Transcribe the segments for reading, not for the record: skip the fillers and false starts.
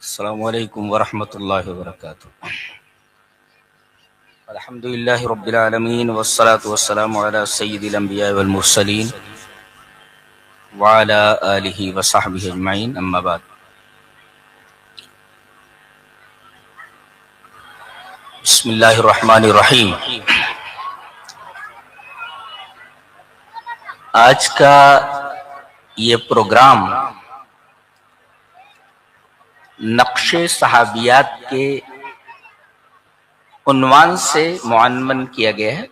السلام علیکم ورحمۃ اللہ وبرکاتہ۔ الحمد للہ رب العالمین والصلاة والسلام علی سید الانبیاء والمرسلین وعلی آلہ وصحبہ اجمعین، اما بعد۔ بسم اللہ الرحمن الرحیم۔ آج کا یہ پروگرام نقش صحابیات کے عنوان سے معنون کیا گیا ہے۔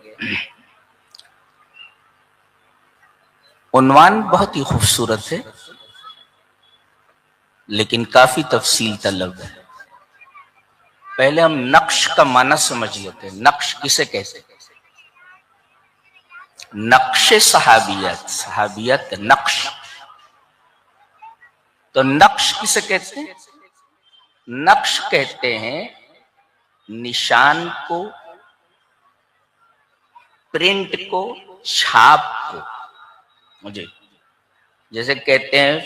عنوان بہت ہی خوبصورت ہے لیکن کافی تفصیل طلب ہے۔ پہلے ہم نقش کا معنی سمجھ لیتے ہیں۔ نقش کسے کہتے ہیں؟ نقش صحابیات، صحابیات کا نقش۔ تو نقش کسے کہتے ہیں؟ نقش کہتے ہیں نشان کو، پرنٹ کو، چھاپ کو۔ مجھے جیسے کہتے ہیں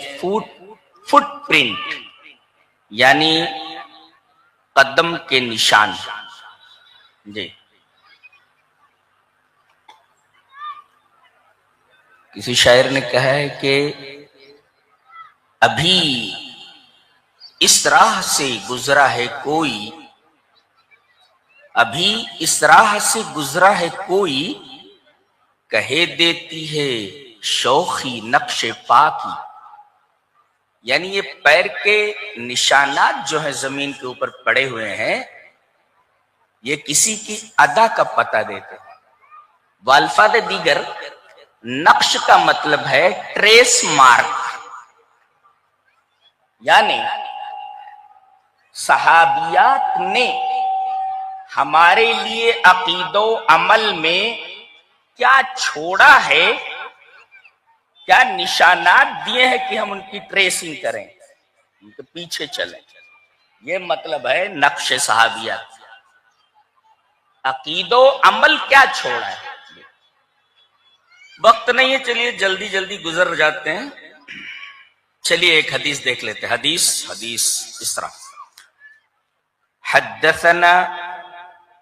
فٹ پرنٹ، یعنی قدم کے نشان۔ جی، کسی شاعر نے کہا ہے کہ ابھی اس راہ سے گزرا ہے کوئی، ابھی اس راہ سے گزرا ہے کوئی، کہے دیتی ہے شوخی نقش پا کی۔ یعنی یہ پیر کے نشانات جو ہیں زمین کے اوپر پڑے ہوئے ہیں، یہ کسی کی ادا کا پتہ دیتے ہیں۔ والفاظ دیگر، نقش کا مطلب ہے ٹریس مارک، یعنی صحابیات نے ہمارے لیے عقید و عمل میں کیا چھوڑا ہے، کیا نشانات دیے ہیں کہ ہم ان کی ٹریسنگ کریں، ان کے پیچھے چلیں۔ یہ مطلب ہے نقش صحابیات۔ عقید و عمل کیا چھوڑا ہے۔ وقت نہیں ہے، چلیے جلدی جلدی گزر جاتے ہیں۔ چلیے ایک حدیث دیکھ لیتے ہیں۔ حدیث اس طرح: حدثنا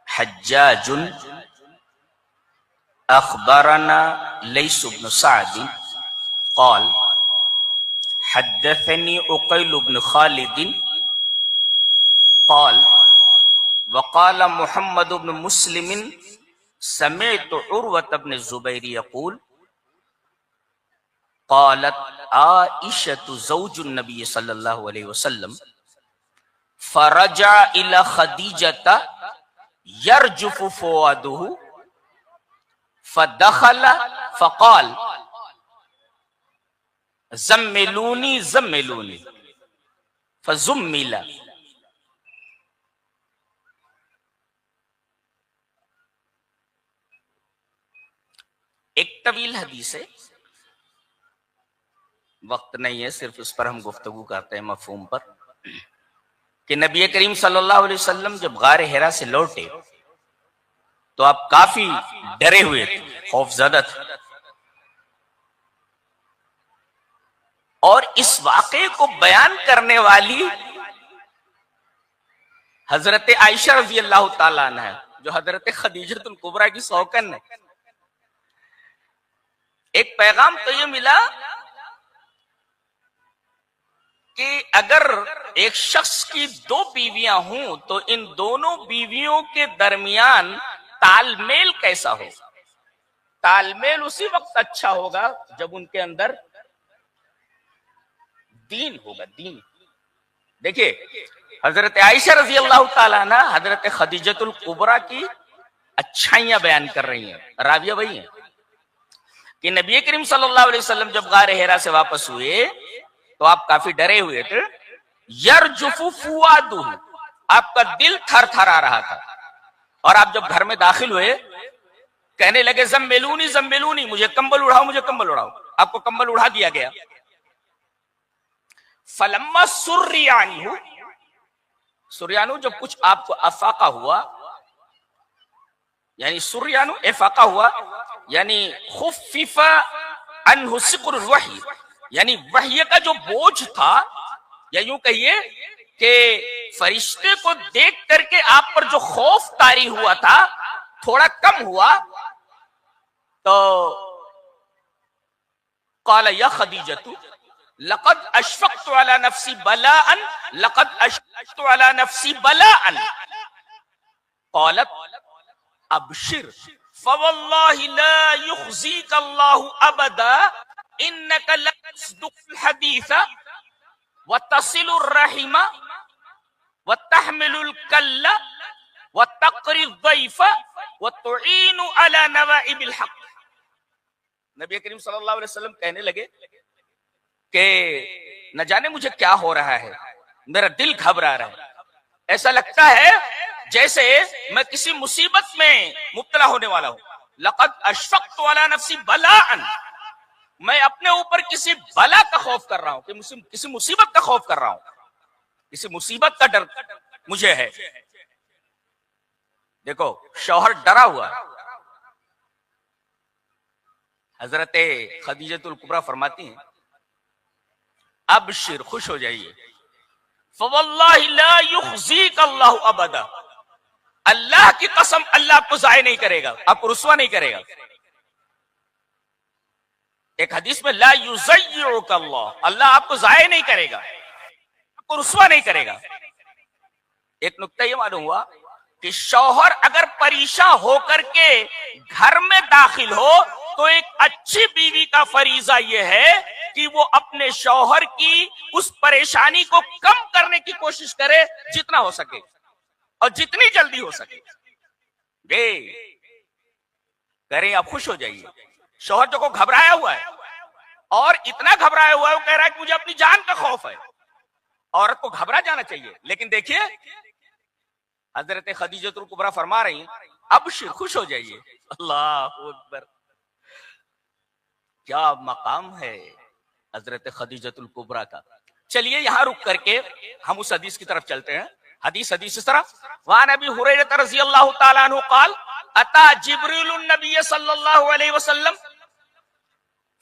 حجاج اخبرنا لیث بن سعد قال حدثني عقيل بن خالد قال وقال محمد بن مسلم سمعت عروة بن الزبير يقول قالت عائشة زوج النبي صلى الله عليه وسلم فرجع إلى خديجة يرجف فؤاده فدخل فقال زملوني زملوني فزمل۔ ایک طویل حدیث ہے، وقت نہیں ہے، صرف اس پر ہم گفتگو کرتے ہیں، مفہوم پر، کہ نبی کریم صلی اللہ علیہ وسلم جب غار حرا سے لوٹے تو آپ کافی ڈرے ہوئے تھے، خوف زدہ تھے، اور اس واقعے کو بیان کرنے والی حضرت عائشہ رضی اللہ تعالیٰ عنہ، جو حضرت خدیجہ الکبریٰ کی سوکن ہے۔ ایک پیغام تو یہ ملا کہ اگر ایک شخص کی دو بیویاں ہوں تو ان دونوں بیویوں کے درمیان تال میل کیسا ہو۔ تال میل اسی وقت اچھا ہوگا جب ان کے اندر دین ہوگا، دین۔ دیکھیے، حضرت عائشہ رضی اللہ تعالیٰ عنہ حضرت خدیجہ الکبریٰ کی اچھائیاں بیان کر رہی ہیں، راویہ وہی ہیں، کہ نبی کریم صلی اللہ علیہ وسلم جب غار حرا سے واپس ہوئے تو آپ کافی ڈرے ہوئے تھے۔ یرجف فؤادہ، آپ کا دل تھر تھر آ رہا تھا، اور آپ جب گھر میں داخل ہوئے کہنے لگے زملونی زملونی، مجھے کمبل اڑاؤ، مجھے کمبل اڑاؤ۔ آپ کو کمبل اڑا دیا گیا۔ فلما سریانہ، سریانہ جب کچھ آپ کو افاقہ ہوا، یعنی سریانہ افاقہ ہوا، یعنی خفف عنہ ثقل الوحی، یعنی وحی کا جو بوجھ تھا، یا یوں کہیے کہ فرشتے کو دیکھ کر کے آپ پر جو خوف طاری ہوا تھا تھوڑا کم ہوا، تو قال یا خدیجۃ لقد اشفقت على نفسی بلاء لقد اشفقت على نفسی بلاء قالت ابشر فوالله لا يخزيك الله ابدا انك لتصدق الحديث وتصل الرحم وتحمل الكل وتقري الضيف وتعين على نوائب الحق. نبی کریم صلی اللہ علیہ وسلم کہنے لگے کہ نہ جانے مجھے کیا ہو رہا ہے، میرا دل گھبرا رہا ہے، ایسا لگتا ہے جیسے میں کسی مصیبت میں مبتلا ہونے والا ہوں. لقد اشفقت علی نفسی بلاء، میں اپنے اوپر کسی بلا کا خوف کر رہا ہوں، کہ کسی مصیبت کا خوف کر رہا ہوں، کسی مصیبت کا ڈر مجھے ہے. دیکھو شوہر ڈرا ہوا. حضرت خدیجۃ الکبریٰ فرماتی ہیں ابشر، خوش ہو جائیے، فواللہ لا یخزیک اللہ ابدا، اللہ کی قسم اللہ آپ کو ضائع نہیں کرے گا، آپ کو رسوا نہیں کرے گا. ایک حدیث میں لا یضیعک اللہ، اللہ آپ کو ضائع نہیں کرے گا، آپ کو رسوا نہیں کرے گا. ایک نکتہ یہ معلوم ہوا کہ شوہر اگر پریشان ہو کر کے گھر میں داخل ہو تو ایک اچھی بیوی کا فریضہ یہ ہے کہ وہ اپنے شوہر کی اس پریشانی کو کم کرنے کی کوشش کرے جتنا ہو سکے اور جتنی جلدی ہو سکے. کریں آپ خوش ہو جائیے. شوہر جو کو گھبرایا ہوا ہے اور اتنا گھبرایا ہوا ہے، وہ کہہ رہا ہے کہ مجھے اپنی جان کا خوف ہے. عورت کو گھبرا جانا چاہیے، لیکن دیکھیے حضرت خدیجۃ الکبریٰ فرما رہی ہیں ابشر، خوش ہو جائیے. اللہ اکبر، کیا مقام ہے حضرت خدیجۃ الکبریٰ کا. چلیے یہاں رک کر کے ہم اس حدیث کی طرف چلتے ہیں. حدیث اس طرح وعن ابی ہریرہ رضی اللہ تعالی عنہ قال اتى جبریل النبی صلی اللہ علیہ وسلم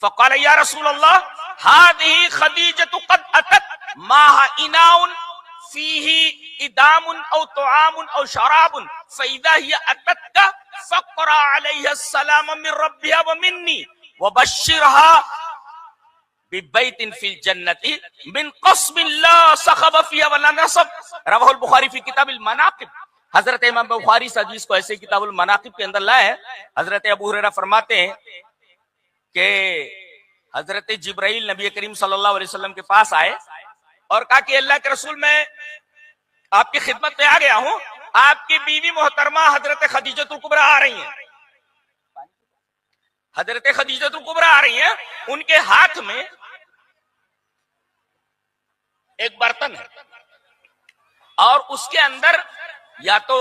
فقال یا رسول اللہ هذه خدیجۃ قد اتت معها اناء فيه ادام او طعام او شراب فاذا هي اتتك فقرا عليها السلام من ربها ومني وبشرها ببيت في الجنة من قصب لا صخب فيها ولا نصب. رواه البخاری فی کتاب المناقب. حضرت امام بخاری اس حدیث کو ایسے کتاب المناقب کے اندر لائے ہیں. حضرت ابو ہریرہ فرماتے ہیں کہ حضرت جبرائیل نبی کریم صلی اللہ علیہ وسلم کے پاس آئے اور کہا کہ اللہ کے رسول میں آپ کی خدمت میں آ گیا ہوں، آپ کی بیوی محترمہ حضرت خدیجۃ الکبریٰ آ رہی ہیں. حضرت خدیجۃ الکبریٰ آ رہی ہیں، ان کے ہاتھ میں ایک برتن ہے اور اس کے اندر یا تو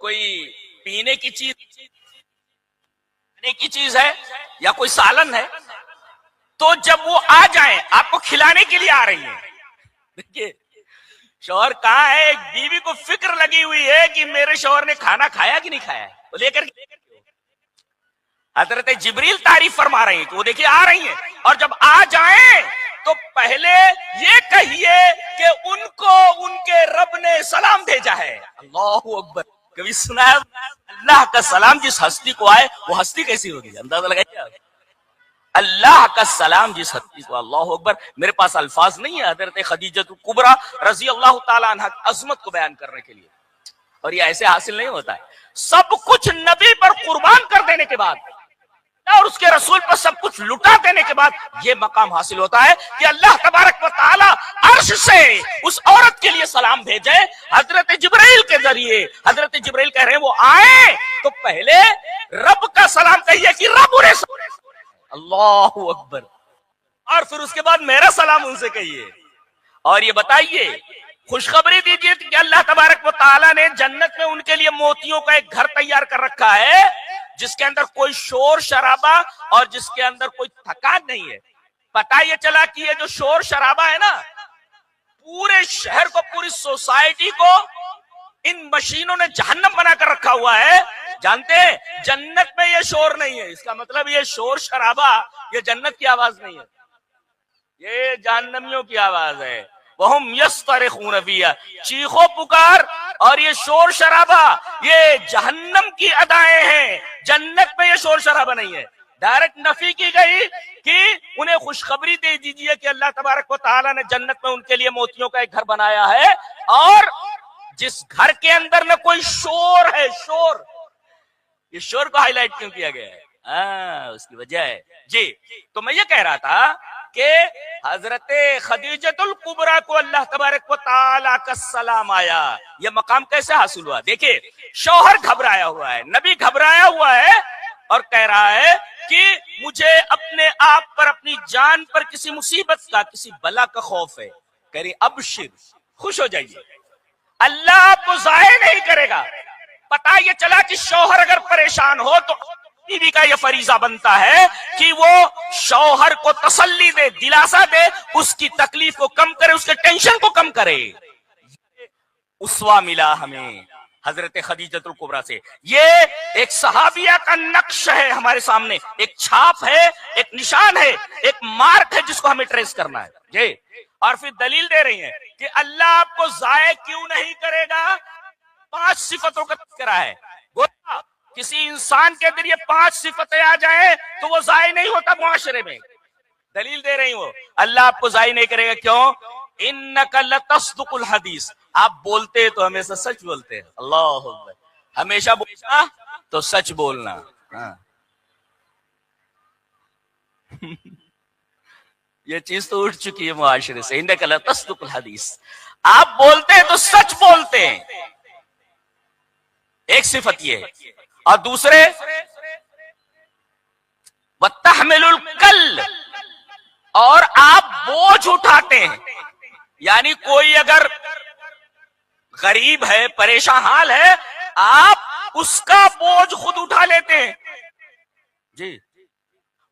کوئی پینے کی چیز ہے یا کوئی سالن ہے. تو جب وہ آ جائیں آپ کو کھلانے کے لیے آ رہی ہیں. دیکھیے شوہر کہاں ہے، ایک بیوی کو فکر لگی ہوئی ہے کہ میرے شوہر نے کھانا کھایا کہ نہیں کھایا ہے، وہ لے کر حضرت جبریل تعریف فرما رہے ہیں کہ وہ دیکھیے آ رہی ہیں، اور جب آ جائیں تو پہلے یہ کہیے کہ ان کو ان کے رب نے سلام بھیجا ہے. اللہ اکبر. کبھی سنا ہے اللہ کا سلام جس ہستی کو آئے وہ ہستی کیسی ہوگی؟ اندازہ لگائیے. اللہ کا سلام جس ہستی کو. اللہ اکبر. میرے پاس الفاظ نہیں ہے حضرت خدیجۃ الکبریٰ رضی اللہ تعالی عنہ کی عظمت کو بیان کرنے کے لیے، اور یہ ایسے حاصل نہیں ہوتا ہے. سب کچھ نبی پر قربان کر دینے کے بعد اور اس کے رسول پر سب کچھ لٹا دینے کے بعد یہ مقام حاصل ہوتا ہے کہ اللہ تبارک و تعالی عرش سے اس عورت کے لیے سلام بھیجے حضرت جبرائیل کے ذریعے. حضرت جبرائیل کہہ رہے ہیں وہ آئیں تو پہلے رب کا سلام کہیے کہ رب انہیں سلام. اللہ اکبر. اور پھر اس کے بعد میرا سلام ان سے کہیے. اور یہ بتائیے، خوشخبری دیجیے کہ اللہ تبارک و تعالی نے جنت میں ان کے لیے موتیوں کا ایک گھر تیار کر رکھا ہے جس کے اندر کوئی شور شرابہ اور جس کے اندر کوئی تھکان نہیں ہے. پتہ یہ چلا کہ یہ جو شور شرابہ ہے نا، پورے شہر کو، پوری سوسائٹی کو ان مشینوں نے جہنم بنا کر رکھا ہوا ہے. جانتے ہیں جنت میں یہ شور نہیں ہے. اس کا مطلب یہ شور شرابہ یہ جنت کی آواز نہیں ہے، یہ جہنمیوں کی آواز ہے. وہم یصطرخون فیہا، چیخو پکار اور یہ شور شرابہ یہ جہنم کی ادائیں ہیں، جنت میں یہ شور شرابہ نہیں ہے۔ ڈائریکٹ نفی کی گئی کہ انہیں خوشخبری دے دیجئے کہ اللہ تبارک و تعالیٰ نے جنت میں ان کے لیے موتیوں کا ایک گھر بنایا ہے، اور جس گھر کے اندر نہ کوئی شور ہے، شور، یہ شور کو ہائی لائٹ کیوں کیا گیا ہے؟ اس کی وجہ ہے جی۔ تو میں یہ کہہ رہا تھا کہ حضرت خدیجۃ الکبریٰ کو اللہ تبارک و تعالیٰ کا سلام آیا، یہ مقام کیسے حاصل ہوا؟ دیکھیں، شوہر گھبرایا ہوا ہے، نبی گھبرایا ہوا ہے اور کہہ رہا ہے کہ مجھے اپنے آپ پر، اپنی جان پر کسی مصیبت کا، کسی بلا کا خوف ہے۔ کہہ رہی ابشر، خوش ہو جائیے، اللہ آپ کو ضائع نہیں کرے گا۔ پتہ یہ چلا کہ شوہر اگر پریشان ہو تو بیوی کا یہ فریضہ بنتا ہے کہ وہ شوہر کو تسلی دے، دلاسا دے، اس کی تکلیف کو کم کرے، اس کے ٹینشن کو کم کرے۔ اسوہ ملا ہمیں حضرت خدیجۃ الکبریٰ سے، یہ ایک صحابیہ کا نقش ہے ہمارے سامنے، ایک چھاپ ہے، ایک نشان ہے، ایک مارک ہے جس کو ہمیں ٹریس کرنا ہے جی۔ اور پھر دلیل دے رہی ہیں کہ اللہ آپ کو ضائع کیوں نہیں کرے گا، 5 صفتوں کا تذکرہ ہے۔ گویا کسی انسان کے اندر یہ 5 صفتیں آ جائیں تو وہ ضائع نہیں ہوتا معاشرے میں۔ دلیل دے رہی ہوں، اللہ آپ کو ضائع نہیں کرے گا، کیوں؟ انک لتصدق الحدیث، آپ بولتے تو ہمیشہ سچ بولتے ہیں، اللہ اکبر، ہمیشہ بولنا تو سچ بولنا۔ یہ چیز تو اٹھ چکی ہے معاشرے سے، انک لتصدق الحدیث، آپ بولتے ہیں تو سچ بولتے ہیں، ایک صفت یہ ہے۔ اور دوسرے وتحمل الکل، اور آپ بوجھ اٹھاتے ہیں، یعنی کوئی اگر غریب ہے، پریشان حال ہے، آپ اس کا بوجھ خود اٹھا لیتے ہیں جی۔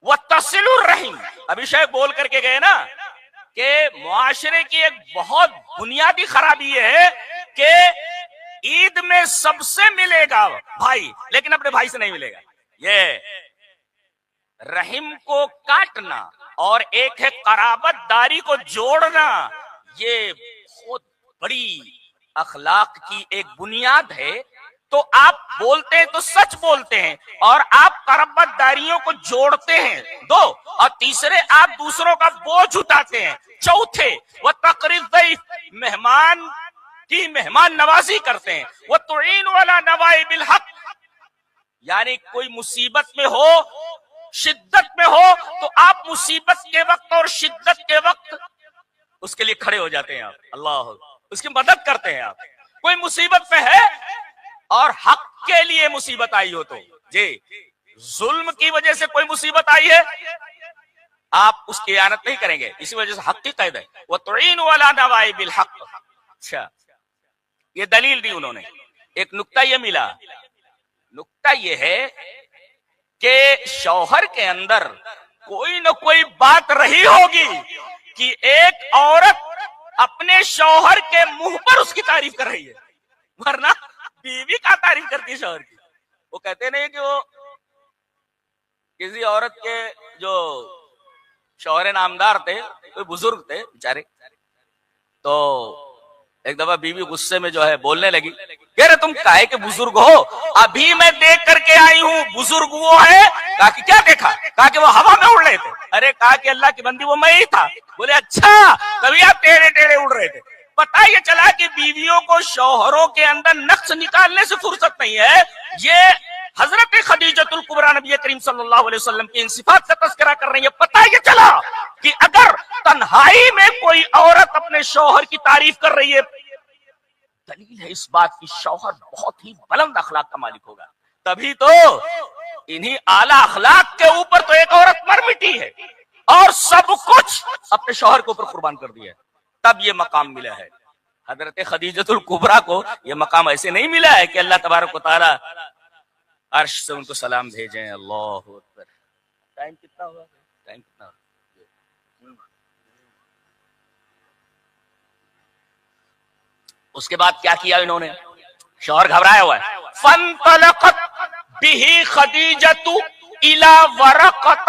وتصل الرحم، ابھی شیخ بول کر کے گئے نا کہ معاشرے کی ایک بہت بنیادی خرابی یہ ہے کہ عید میں سب سے ملے گا بھائی لیکن اپنے بھائی سے نہیں ملے گا۔ یہ رحم کو کاٹنا اور ایک ہے قرابت داری کو جوڑنا، یہ بہت بڑی اخلاق کی ایک بنیاد ہے۔ تو آپ بولتے ہیں تو سچ بولتے ہیں، اور آپ قرابت داریوں کو جوڑتے ہیں، 2، اور تیسرے آپ دوسروں کا بوجھ اٹھاتے ہیں، چوتھے وتقرض ضیف، مہمان کی مہمان نوازی کرتے ہیں، وتعین علی نوائب الحق، یعنی کوئی مصیبت میں ہو، شدت میں ہو تو آپ مصیبت کے وقت اور شدت کے وقت اس کے لیے کھڑے ہو جاتے ہیں، آپ اللہ اس کی مدد کرتے ہیں۔ آپ کوئی مصیبت میں ہے اور حق کے لیے مصیبت آئی ہو تو جی، ظلم کی وجہ سے کوئی مصیبت آئی ہے، آپ اس کی اعانت نہیں کریں گے، اسی وجہ سے حق کی قید ہے، وتعین علی نوائب الحق۔ اچھا، یہ دلیل دی انہوں نے۔ ایک نکتہ یہ ملا، نکتہ یہ ہے کہ شوہر کے اندر کوئی نہ کوئی بات رہی ہوگی کہ ایک عورت اپنے شوہر کے منہ پر اس کی تعریف کر رہی ہے، ورنہ بیوی کا تعریف کرتی ہے شوہر کی۔ وہ کہتے نہیں کہ وہ کسی عورت کے جو شوہر نامدار تھے، کوئی بزرگ تھے بیچارے، تو ایک دفعہ بیوی غصے میں جو ہے بولنے لگی، کہہ رہے تم کاہے کہ بزرگ ہو، ابھی میں دیکھ کر کے آئی ہوں، بزرگ وہ ہے؟ کہا کہ کیا دیکھا؟ کہا کہ وہ ہوا میں اڑ رہے تھے۔ ارے کہا کہ اللہ کی بندی وہ میں ہی تھا۔ بولے اچھا، کبھی آپ ٹیڑے ٹیڑے اڑ رہے تھے۔ پتہ یہ چلا کہ بیویوں کو شوہروں کے اندر نقص نکالنے سے فرصت نہیں ہے۔ یہ حضرت خدیجۃ الکبریٰ نبی کریم صلی اللہ علیہ وسلم کی ان صفات کا تذکرہ کر رہی ہے۔ پتہ یہ چلا کہ اگر تنہائی میں کوئی عورت اپنے شوہر کی تعریف کر رہی ہے، دلیل ہے اس بات کی شوہر بہت ہی بلند اخلاق کا مالک ہوگا۔ تبھی تو انہی اعلیٰ اخلاق کے اوپر تو ایک عورت مر مٹی ہے اور سب کچھ اپنے شوہر کے اوپر قربان کر دیا ہے، تب یہ مقام ملا ہے۔ حضرت خدیجۃ الکبریٰ کو یہ مقام ایسے نہیں ملا ہے کہ اللہ تبارک و تعالی عرش سے ان کو سلام بھیجیں۔ اللہ اکبر۔ ٹائم کتنا ہوا؟ ٹائم کتنا ہوا؟ اس کے بعد کیا کیا انہوں نے؟ شوہر گھبرایا ہوا ہے۔ فانطلقت به خدیجۃ الی ورقۃ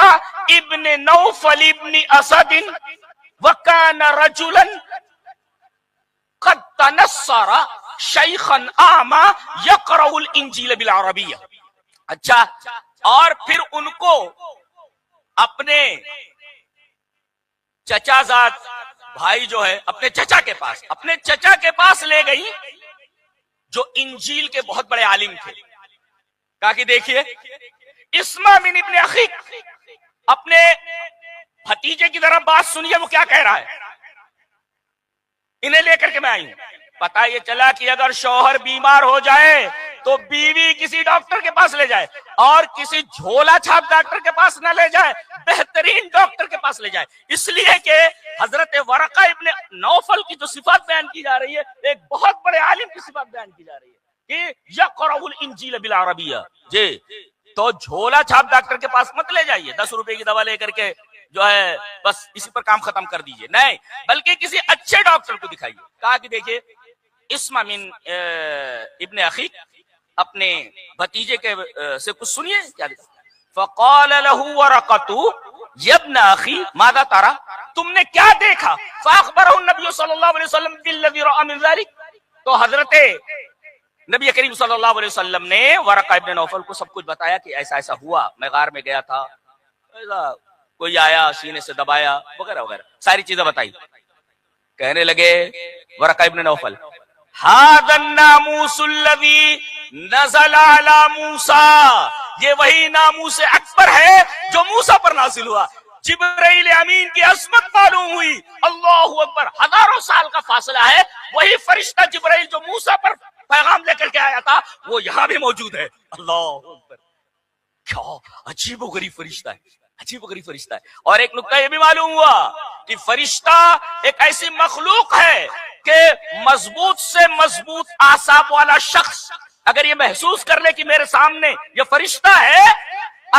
ابن نوفل ابن اسد وکان رجلا تنصر شیخا اعما یقرأ الانجیل بالعربیہ. اچھا، اور پھر ان کو اپنے چچا زاد بھائی جو ہے اپنے چچا کے پاس لے گئی جو انجیل کے بہت بڑے عالم تھے. کہا کہ دیکھیے اسمع من ابن اخیک، اپنے بھتیجے کی طرف بات سنیے وہ کیا کہہ رہا ہے. انہیں لے کر کے میں آئی ہوں. پتا یہ چلا کہ اگر شوہر بیمار ہو جائے تو بیوی کسی ڈاکٹر کے پاس لے جائے، اور کسی جھولا چھاپ ڈاکٹر کے پاس نہ لے جائے، بہترین ڈاکٹر کے پاس لے جائے. اس لیے کہ حضرت ورقہ ابن نوفل کی جو صفات بیان کی جا رہی ہے، ایک بہت بڑے عالم کی صفات بیان کی جا رہی ہے کہ یقرأ الانجیل بالعربیہ. جی، تو جھولا چھاپ ڈاکٹر کے پاس مت لے جائیے 10 روپے کی دوا لے کر کے جو ہے بس اسی پر کام ختم کر دیجئے، نہیں، بلکہ کسی اچھے ڈاکٹر کو دکھائیے. کہا کہ دیکھیے اسمع من ابن اخیک، اپنے بھتیجے کے سے کچھ سنیے کیا دیکھا. فقال له ورقۃ یا ابن اخی ماذا ترى، تم نے کیا دیکھا. فاخبره النبی صلی اللہ علیہ وسلم بالذی رأى من ذلك، تو حضرت نبی کریم صلی اللہ علیہ وسلم نے ورقہ ابن نوفل کو سب کچھ بتایا کہ ایسا ایسا ہوا، میں غار میں گیا تھا، ایسا کوئی آیا سینے سے دبایا وغیرہ وغیرہ ساری چیزیں بتائی. کہنے لگے ورقہ ابن نوفل ھذا الناموس الذی نزل علی موسیٰ، یہ وہی ناموس اکبر ہے جو موسیٰ پر نازل ہوا. جبرائیل امین کی عظمت معلوم ہوئی. اللہ اکبر، ہزاروں سال کا فاصلہ ہے. وہی فرشتہ جبرائیل جو موسیٰ پر پیغام لے کر کے آیا تھا وہ یہاں بھی موجود ہے. اللہ اکبر، کیا عجیب و غریب فرشتہ ہے، عجیب و غریب فرشتہ ہے. اور ایک نکتہ یہ بھی معلوم ہوا کہ فرشتہ ایک ایسی مخلوق ہے کہ مضبوط سے مضبوط اعصاب والا شخص اگر یہ محسوس کر لے کہ میرے سامنے یہ فرشتہ ہے،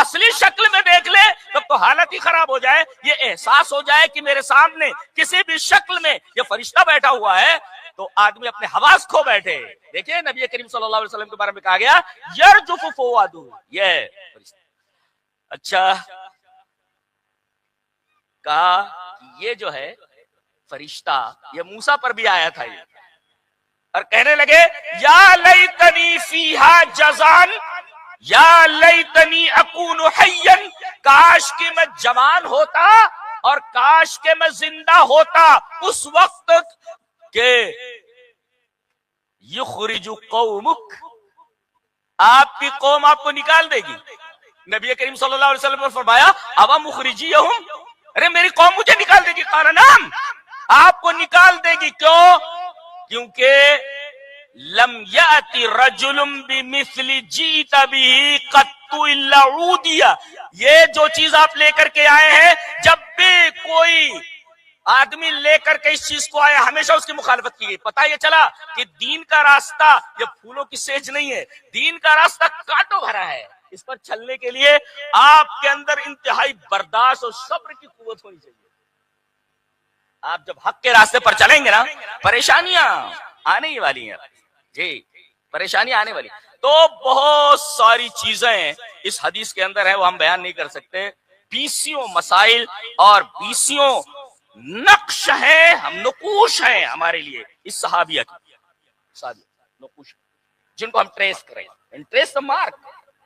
اصلی شکل میں دیکھ لے تب تو حالت ہی خراب ہو جائے. یہ احساس ہو جائے کہ میرے سامنے کسی بھی شکل میں یہ فرشتہ بیٹھا ہوا ہے تو آدمی اپنے حواس کھو بیٹھے. دیکھیں نبی کریم صلی اللہ علیہ وسلم کے بارے میں کہا گیا یرجف فؤادہ، یہ فرشتہ. اچھا، کہا یہ جو ہے فرشتہ یہ موسیٰ پر بھی آیا تھا، یہ اور کہنے لگے یا لیتنی فیہا جزان یا لیتنی اکون حیا، کاش کہ میں جوان ہوتا اور کاش کہ میں زندہ ہوتا اس وقت کہ یخرج قومک، آپ کی قوم آپ کو نکال دے گی. نبی کریم صلی اللہ علیہ وسلم نے فرمایا ابا مخرجیہم، ارے میری قوم مجھے نکال دے گی. قال نعم، آپ کو نکال دے گی. کیوں؟ کیونکہ لم یأتی رجل بمثل جیت به قط الا عودیہ، یہ جو چیز آپ لے کر کے آئے ہیں، جب بھی کوئی آدمی لے کر کے اس چیز کو آیا ہمیشہ اس کی مخالفت کی گئی. پتہ یہ چلا کہ دین کا راستہ یہ پھولوں کی سیج نہیں ہے، دین کا راستہ کانٹوں بھرا ہے. اس پر چلنے کے لیے آپ کے اندر انتہائی برداشت اور صبر کی قوت ہونی چاہیے. آپ جب حق کے راستے پر چلیں گے نا، پریشانیاں آنے ہی والی ہیں. جی، پریشانی آنے والی. تو بہت ساری چیزیں اس حدیث کے اندر ہے وہ ہم بیان نہیں کر سکتے. بیسیوں مسائل اور بیسیوں نقش ہیں، ہم نقوش ہیں ہمارے لیے اس صحابیہ کی نقوش جن کو ہم ٹریس کریں. ٹریس مارک،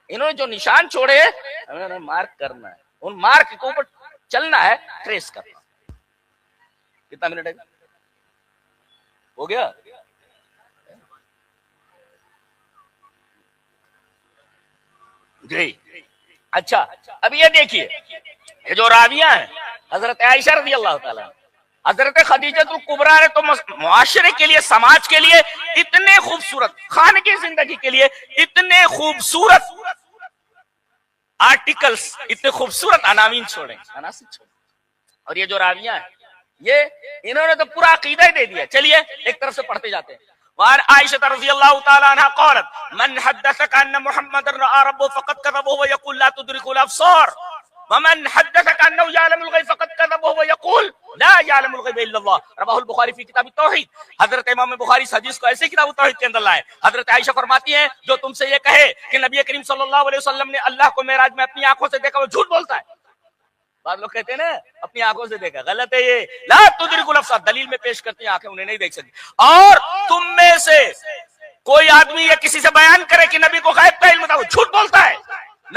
انہوں نے جو نشان چھوڑے ہمیں مارک کرنا ہے، ان مارک کے اوپر چلنا ہے، ٹریس کرنا. کتنا منٹ ہے؟ ہو گیا؟ جی اچھا، اب یہ دیکھیے یہ جو راویہ ہیں حضرت عائشہ رضی اللہ تعالیٰ، حضرت خدیجہ الکبریٰ نے تو معاشرے کے لیے، سماج کے لیے اتنے خوبصورت، خان کی زندگی کے لیے اتنے خوبصورت آرٹیکلز، اتنے خوبصورت عناوین چھوڑے، عناصر چھوڑے. اور یہ جو راویہ ہیں یہ انہوں نے تو پورا عقیدہ ہی دے دیا. چلیے ایک طرف سے پڑھتے جاتے ہیں. وعن عائشة رضی اللہ تعالی عنہ قالت من حدثك ان محمد رأى ربه فقد كذب وهو يقول لا تدرك الابصار ومن حدثك انه يعلم الغيب فقد كذب وهو يقول لا يعلم الغيب الا الله. رواه البخاری فی کتاب التوحید. حضرت امام بخاری اس حدیث کو ایسے کتاب التوحید کے اندر لائے. حضرت عائشہ فرماتی ہیں جو تم سے یہ کہے کہ نبی کریم صلی اللہ علیہ وسلم نے اللہ کو معراج میں اپنی آنکھوں سے دیکھا وہ جھوٹ بولتا ہے. بعض لوگ کہتے ہیں نا اپنی آنکھوں سے دیکھا، غلط ہے یہ. لا تدرک الابصار، دلیل میں پیش کرتی ہیں آنکھیں انہیں نہیں دیکھ سکتی. اور تم میں سے کوئی آدمی یا کسی سے بیان کرے کہ نبی کو غیب کا علم تھا، وہ جھوٹ بولتا ہے.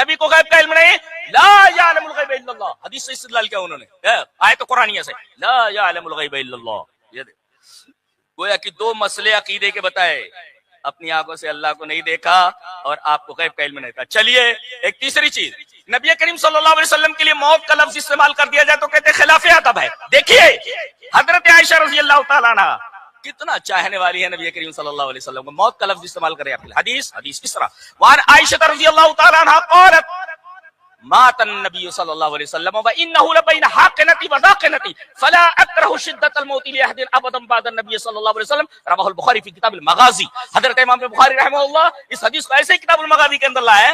نبی کو غیب کا علم نہیں. لا یعلم الغیب الا اللہ، حدیث سے استدلال کیا انہوں نے، آیت قرآنیہ سے. لا یعلم الغیب الا اللہ، یہ گویا کہ دو مسئلے عقیدے کے بتائے. اپنی آنکھوں سے اللہ کو نہیں دیکھا اور آپ کو غیب کا علم نہیں تھا. چلیے ایک تیسری چیز، نبی کریم صلی اللہ علیہ وسلم کے لیے موت کا لفظ استعمال کر دیا جائے تو کہتے خلاف ادب ہے. دیکھیے حضرت عائشہ رضی اللہ تعالیٰ عنہ کتنا چاہنے والی ہے نبی کریم صلی اللہ علیہ وسلم کو، موت کا لفظ استعمال کرے. حدیث کس طرح، وعن عائشہ رضی اللہ تعالیٰ عنہ قالت مات النبی صلی اللہ علیہ وسلم وانه لبین حاقنتی وذاقنتی فلا اکرہ شدت الموت لاحد ابدا بعد النبی صلی اللہ علیہ وسلم. رواہ البخاری فی کتاب المغازی. حضرت امام بخاری رحمہ اللہ اس حدیث کو ایسے کتاب المغازی کے اندر لائے.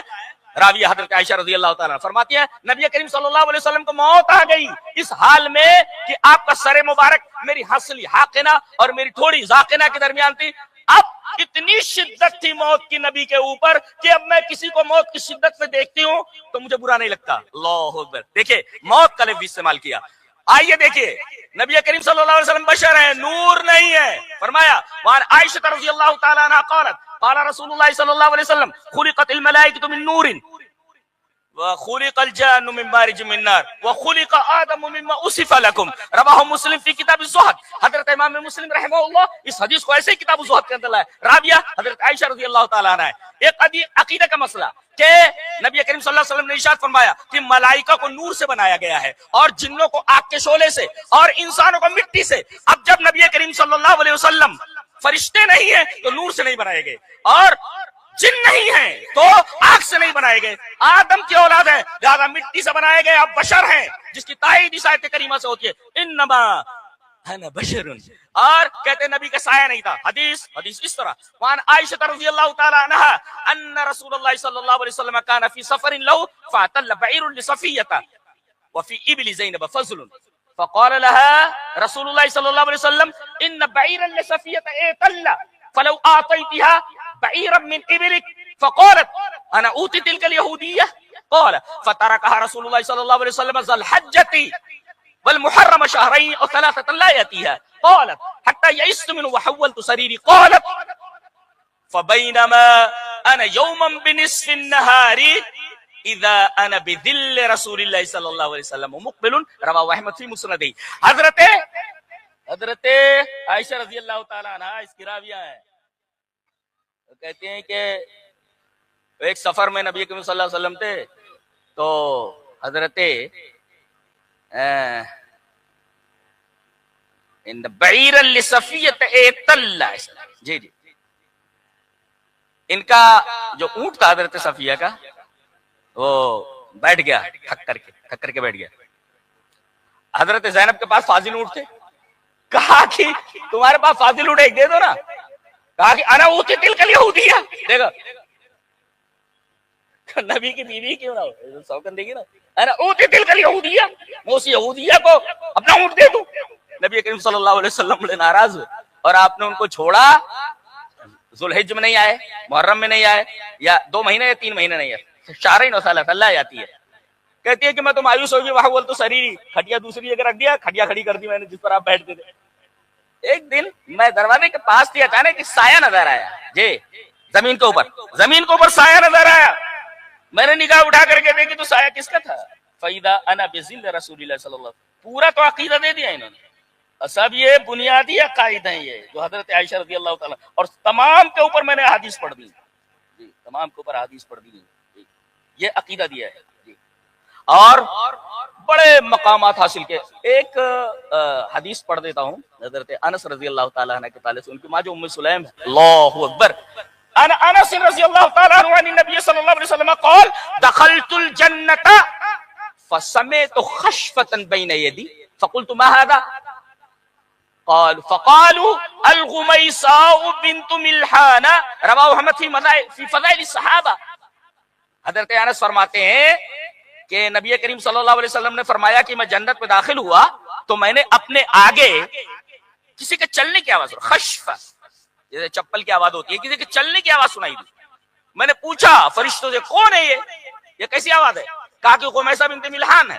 راویہ حضرت عائشہ رضی اللہ تعالیٰ فرماتی ہے نبی کریم صلی اللہ علیہ وسلم کو موت آ گئی اس حال میں کہ آپ کا سر مبارک میری ہنسلی حاقنہ اور میری تھوڑی ذاقنہ کے درمیان تھی. اب اتنی شدت تھی موت کی نبی کے اوپر کہ اب میں کسی کو موت کی شدت میں دیکھتی ہوں تو مجھے برا نہیں لگتا. اللہ اکبر. دیکھیں موت کا لفظ استعمال کیا. آئیے دیکھیے نبی کریم صلی اللہ علیہ وسلم بشر ہیں، نور نہیں ہے. فرمایا وعن عائشہ رضی اللہ تعالیٰ عنہ قالت قال رسول اللہ صلی اللہ علیہ وسلم خلقت الملائکۃ من نور وخلق الجان من مارج من نار وخلق آدم مما اصف لكم. رواہ مسلم فی کتاب الزہد. حضرت امام مسلم رحمہ اللہ اس حدیث کو ایسے ہی کتاب الزہد کے اندر لائے. راویہ حضرت عائشہ رضی اللہ تعالیٰ عنہ. ایک عقیدہ کا مسئلہ کہ نبی کریم صلی اللہ علیہ وسلم نے ارشاد فرمایا کہ ملائکہ کو نور سے بنایا گیا ہے اور جنوں کو آگ کے شعلے سے اور انسانوں کو مٹی سے. اب جب نبی کریم صلی اللہ علیہ وسلم فرشتے نہیں ہیں تو نور سے نہیں بنائے گئے اور جن نہیں ہیں تو آگ سے نہیں بنائے گئے. آدم کی اولاد ہے لہذا مٹی سے بنائے گئے. آپ بشر ہیں جس کی تائید اس آیت کریمہ سے ہوتی ہے انما انا بشر. اور کہتے نبی کا سایہ نہیں تھا. حدیث اس طرح وعن عائشہ رضی اللہ تعالی عنہ ان رسول اللہ صلی اللہ علیہ وسلم كان في سفر له فاعتل بعير لصفیہ وفي ابل زینب فضل فقال لها رسول اللہ صلی اللہ علیہ وسلم ان بعيرا لصفیہ اعتل فلو اعطيتها بعيرا من ابلك فقالت انا اوتي تلك اليهوديه قال فتركها رسول الله صلى الله عليه وسلم ذا الحجه والمحرم شهرين او ثلاثه لا ياتيها قالت حتى يئست منه وحولت سريري قالت فبينما انا يوما بنصف النهار اذا انا بذل رسول الله صلى الله عليه وسلم مقبل. رواه احمد في مسنده. حضرت عائشہ رضی اللہ تعالی عنہ اس کی راویہ ہیں. کہتے ہیں کہ ایک سفر میں نبی کریم صلی اللہ علیہ وسلم تھے تو حضرت بعیر لصفیۃ اعتل جی ان کا جو اونٹ تھا حضرت صفیہ کا وہ بیٹھ گیا تھک کر کے بیٹھ گیا. حضرت زینب کے پاس فاضل اونٹ تھے. کہا کہ تمہارے پاس فاضل اونٹ ایک دے دو نا. کہا کہ انا اوتی تلک الیہودیہ. دیکھو نبی کی بیوی کیوں نہ ہو سوکن دے گی نا. انا اوتی تلک الیہودیہ میں اس یہودیہ کو اپنا اونٹ دے دوں. نبی کریم صلی اللہ علیہ وسلم بڑے ناراض ہوئے اور آپ نے ان کو چھوڑا. ذوالحج میں نہیں آئے، محرم میں نہیں آئے، یا 2 مہینے یا 3 مہینے نہیں آئے. شارین و صالح اللہ آتی ہے. کہتی ہے کہ میں تو مایوس ہو گئی. وہاں بول تو سریری کھٹیا دوسری جگہ رکھ دیا، کھٹیا کھڑی کر دی میں نے جس پر آپ بیٹھتے تھے. ایک دن میں دروازے کے پاس تھی، اچانک سایہ نظر آیا جی زمین کے اوپر سایہ نظر آیا. میں نے نگاہ اٹھا کر کے دیکھی تو سایہ کس کا تھا. فَإِذَا أَنَا بِذِلِّ رَسُولِ اللَّهِ صلی اللہ علیہ وسلم. پورا تو عقیدہ دے دیا انہوں نے. سب یہ بنیادی عقائد ہیں یہ جو حضرت عائشہ رضی اللہ تعالیٰ اور تمام کے اوپر میں نے حدیث پڑھ دی جی. تمام کے اوپر حدیث پڑھ دی جی. یہ عقیدہ دیا ہے جی. اور بڑے مقامات حاصل کے. ایک حدیث پڑھ دیتا ہوں حضرت انس رضی اللہ تعالیٰ عنہ کے تعلق سے. ان کی ماں جو ام سلیم ہے. اللہ اکبر. انس رضی اللہ تعالیٰ عنہ عن النبی صلی اللہ علیہ وسلم قال دخلت الجنة فسمعت خشفة بين يدي فقلت ما هذا فقالوا الغمیساء بنت ملحان. رواہ احمد فی فضائل الصحابہ. حضرت انس فرماتے ہیں کہ نبی کریم صلی اللہ علیہ وسلم نے فرمایا کہ میں جنت میں داخل ہوا تو میں نے اپنے آگے کسی کے چلنے کی آواز، خشف جیسے چپل کی آواز ہوتی ہے، کسی کے چلنے کی آواز سنائی دی. میں نے پوچھا فرشتوں سے کون ہے یہ کیسی آواز ہے؟ کہا کہ غمیسہ بنت ملحان ہے.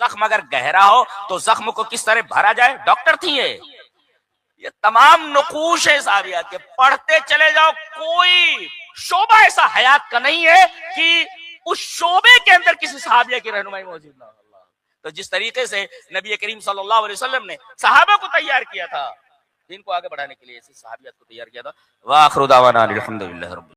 زخم اگر گہرا ہو تو زخم کو کس طرح بھرا جائے، ڈاکٹر تھی یہ تمام نقوش ہے صحابیات کے، پڑھتے چلے جاؤ، کوئی شعبہ ایسا حیات کا نہیں ہے کہ اس شعبے کے اندر کسی صحابیہ کی رہنمائی موجود نہ ہو۔ تو جس طریقے سے نبی کریم صلی اللہ علیہ وسلم نے صحابہ کو تیار کیا تھا، دین کو آگے بڑھانے کے لیے ایسے صحابیات کو تیار کیا تھا۔ وآخر دعوانا الحمدللہ رب